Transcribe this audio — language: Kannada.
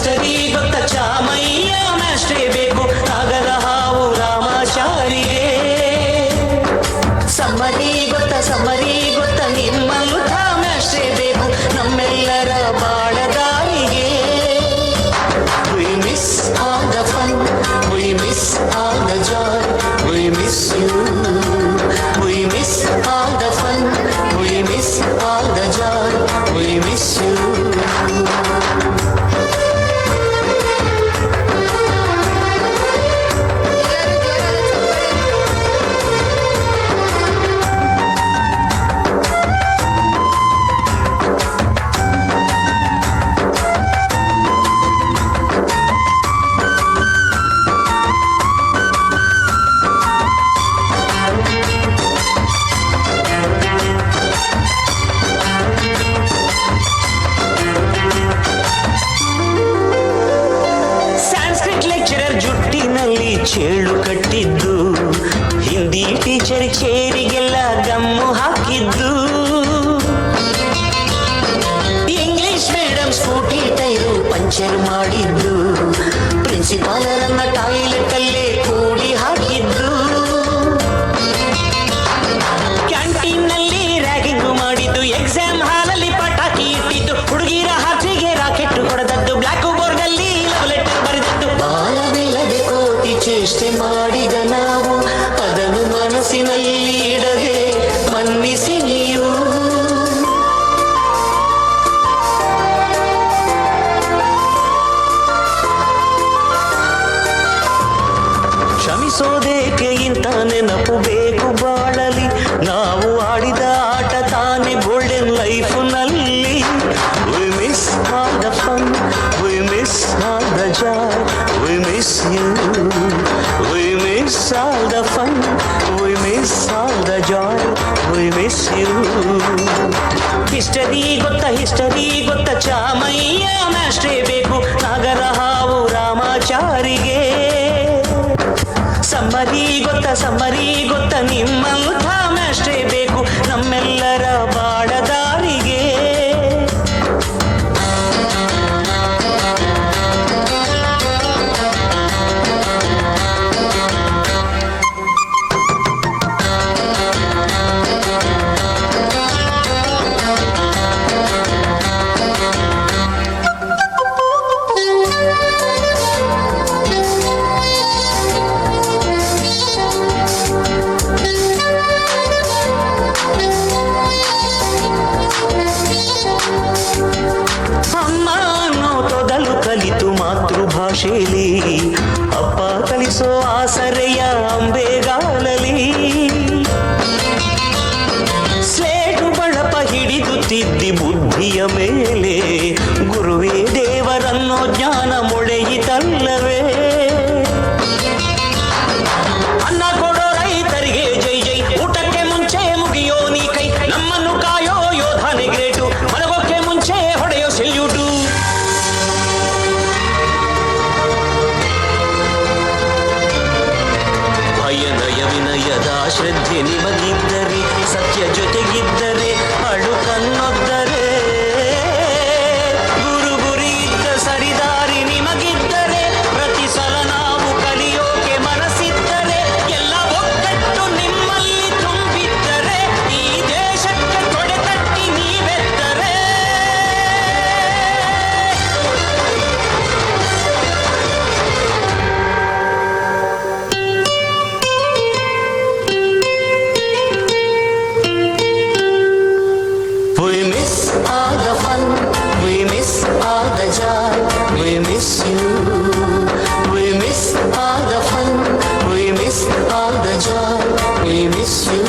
ಹಿಸ್ಟರಿ ಗೊತ್ತ ಚಾಮಯ್ಯ ಮ್ಯಾಸ್ಟ್ರೇ ಬೇಕು ನಾಗರ ಹಾವು ರಾಮಾಚಾರಿಗೆ. ಸಮ್ಮರಿ ಗೊತ್ತ ನಿಮ್ಮಂಥ ಮ್ಯಾಸ್ಟ್ರೇ ಬೇಕು ನಮ್ಮೆಲ್ಲರ ಬಾಳದಾರಿಗೆ. We miss all the fun, we miss all the joy, we miss you. We miss all the fun, we miss all the joy, we miss you. ಚೇಳು ಕಟ್ಟಿದ್ದು ಹಿಂದಿ ಟೀಚರ್ ಚೇರಿಗೆಲ್ಲ ಗಮ್ಮು ಹಾಕಿದ್ದು. English madam scooty tyre puncture ಮಾಡಿದ್ದು. ಪ್ರಿನ್ಸಿಪಾಲರನ್ನ ಟಾಯ್ಲೆಟ್ ಅಲ್ಲೇ ಕೂಡಿ ಹಾಕಿದ್ದು. ಕ್ಯಾಂಟೀನ್ ನಲ್ಲಿ ರ್ಯಾಗಿಂಗ್ ಮಾಡಿದ್ದು. ಎಕ್ಸಾಮ್ ಹಾಲಲ್ಲಿ ಪಟಾಕಿ ಇಟ್ಟಿದ್ದು. ಹುಡುಗಿರ ಹಾಸಿಗೆ ರಾಕೆಟ್ ಹೊಡೆದದ್ದು. ಬ್ಲಾಕ್ ಬೋರ್ಡ್ ಅಲ್ಲಿ ಲವ್ ಲೆಟರ್ ಬರೆದದ್ದು. ಬಾಲವಿಲ್ಲದೆ ಕೋಟಿ ಚೇಷ್ಟೆ ಮಾಡಿದ ನಾವು ಅದನ್ನು ಮನಸ್ಸಿನಲ್ಲಿ ಇಡದೆ ಮನ್ನಿಸಿ ನೀವು. ಕ್ಷಮಿಸೋದೇಕೆ ಇಂಥ ನೆನಪು ಬೇಕು ಬಾಳಲಿ. ನಾವು ಆಡಿದ ಆಟ ತಾನೇ ಗೋಲ್ಡನ್ ಲೈಫ್ ನಲ್ಲಿ. We miss all the fun, we miss all the joy, we miss you. We miss all the fun, we miss all the joy, we miss you. History ಗೊತ್ತ ಚಾಮಯ್ಯ ಮ್ಯಾಸ್ಟ್ರೇ ಬೇಕು ನಾಗರ ಹಾವು ರಾಮಾಚಾರಿಗೆ. ಸಮ್ಮರಿ ಗೊತ್ತ ನಿಮ್ಮಂಥ ಮ್ಯಾಸ್ಟ್ರೇ ಬೇಕು ನಮ್ಮೆಲ್ಲರ ಬಾಳದಾರಿಗೆ. ಮಾತೃಭಾಷೆಯಲ್ಲಿ ಅಪ್ಪ ಕಲಿಸೋ ಆಸರೆಯ ಅಂಬೆಗಾಲಲಿ. ಸ್ಲೇಟು ಬಳಪ ಹಿಡಿದು ತಿದ್ದಿ ಬುದ್ಧಿಯ ಮೇಲೆ ಗುರುವೇ ದೇವರನ್ನೋ ಜ್ಞಾನ ಮೊಳೆಯಿತಲ್ಲವೇ. ಅನ್ನ ಕೊಡೋ ರೈತರಿಗೆ ಜೈ ಜೈ. ಊಟಕ್ಕೆ ಮುಂಚೆ ಮುಗಿಯೋ ನೀ ಕೈ. ನಮ್ಮನ್ನು ಕಾಯೋ ಯೋಧನೆ ಗ್ರೇಟು. ಮಲಗೋಕ್ಕೆ ಮುಂಚೆ ಹೊಡೆಯೋ ಸೆಲ್ಯೂಟು. ಭಯದಯ ವಿನಯದ ಶ್ರದ್ಧೆ ನಿಮಗಿದ್ದರೆ ಸತ್ಯ ಜೊತೆಗಿದ್ದರೆ ಅಳು ಕನ್ನೊದ್ದರೆ. ಗುರು ಗುರಿ ಇದ್ದ ಸರಿದಾರಿ ನಿಮಗಿದ್ದರೆ ಪ್ರತಿ ಸಲ ನಾವು ಕಲಿಯೋಕೆ ಮನಸ್ಸಿದ್ದರೆ. ಎಲ್ಲ ಒಗ್ಗಟ್ಟು ನಿಮ್ಮಲ್ಲಿ ತುಂಬಿದ್ದರೆ ಈ ದೇಶಕ್ಕೆ ತೊಡೆತಟ್ಟಿ ನೀವೆದ್ದರೆ. We miss all the fun, we miss all the joy, we miss you. We miss all the fun, we miss all the joy, we miss you.